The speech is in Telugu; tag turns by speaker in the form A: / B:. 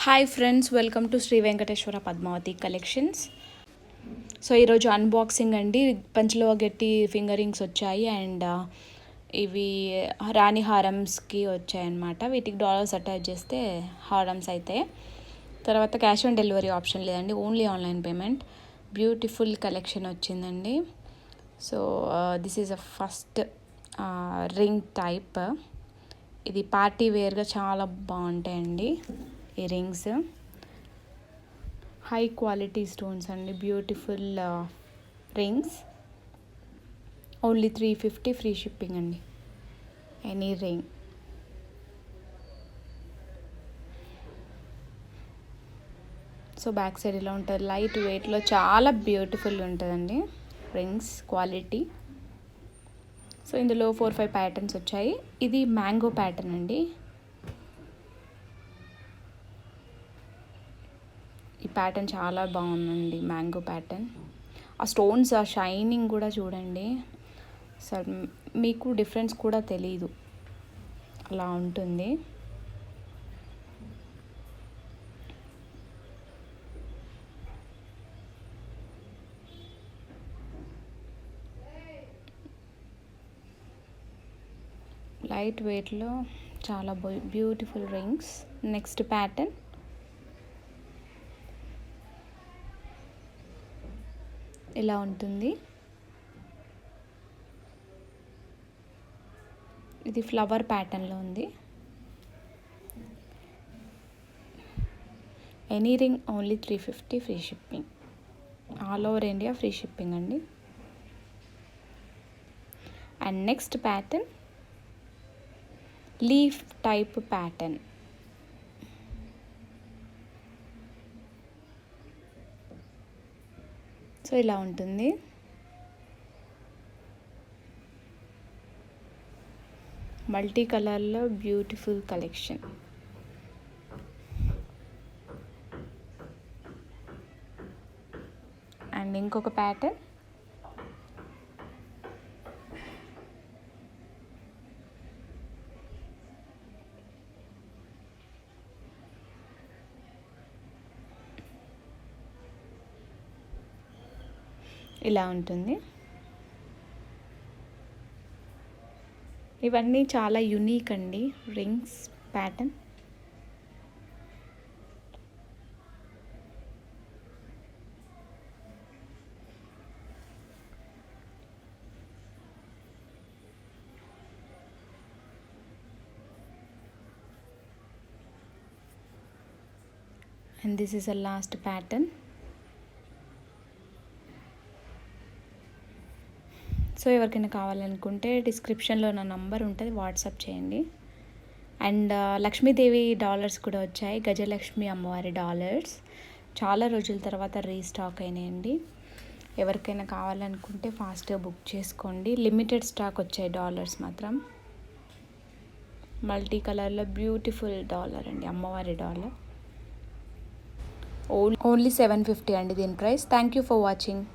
A: Hi friends, welcome to Shri Venkateswara Padmavati collections. So ఈరోజు అన్బాక్సింగ్ అండి. పంచలోహ గెట్టి ఫింగర్ రింగ్స్ వచ్చాయి అండ్ ఇవి రాణి హారమ్స్కి వచ్చాయన్నమాట. వీటికి డాలర్స్ అటాచ్ చేస్తే హారమ్స్ అయితే. తర్వాత క్యాష్ ఆన్ డెలివరీ ఆప్షన్ లేదండి, only online payment. Beautiful collection వచ్చిందండి. So this is a first ring type. ఇది పార్టీ వేర్గా చాలా బాగుంటాయండి ఈ రింగ్స్. హై క్వాలిటీ స్టోన్స్ అండి, beautiful rings. Only 350 free shipping అండి any ring. So back side ఇలా ఉంటుంది, లైట్ వెయిట్లో చాలా బ్యూటిఫుల్ ఉంటుందండి రింగ్స్ క్వాలిటీ. సో ఇందులో 4-5 ప్యాటర్న్స్ వచ్చాయి. ఇది మ్యాంగో ప్యాటర్న్ అండి. ఈ ప్యాటర్న్ చాలా బాగుందండి, మ్యాంగో ప్యాటర్న్. ఆ స్టోన్స్, ఆ షైనింగ్ కూడా చూడండి, అసలు మీకు డిఫరెన్స్ కూడా తెలీదు, అలా ఉంటుంది. లైట్ వెయిట్లో చాలా బ్యూటిఫుల్ రింగ్స్. నెక్స్ట్ ప్యాటర్న్ ఇలా ఉంటుంది. ఇది ఫ్లవర్ ప్యాటర్న్లో ఉంది. Any ring only 350 free shipping. All over India free shipping అండి. And next pattern leaf type pattern. So ఇలా ఉంటుంది. మల్టీ కలర్లో బ్యూటిఫుల్ కలెక్షన్. అండ్ ఇంకొక ప్యాటర్న్ ఇలా ఉంటుంది. ఇవన్నీ చాలా యునీక్ అండి rings pattern. And this is a last pattern. So ఎవరికైనా కావాలనుకుంటే డిస్క్రిప్షన్లో నా నంబర్ ఉంటుంది, వాట్సాప్ చేయండి. అండ్ లక్ష్మీదేవి డాలర్స్ కూడా వచ్చాయి, గజలక్ష్మి అమ్మవారి డాలర్స్. చాలా రోజుల తర్వాత రీస్టాక్ అయినాయండి. ఎవరికైనా కావాలనుకుంటే ఫాస్ట్గా బుక్ చేసుకోండి. లిమిటెడ్ స్టాక్ వచ్చాయి డాలర్స్ మాత్రం. మల్టీ కలర్లో బ్యూటిఫుల్ డాలర్ అండి, అమ్మవారి డాలర్. ఓన్లీ 750 అండి దీని price. Thank you for watching.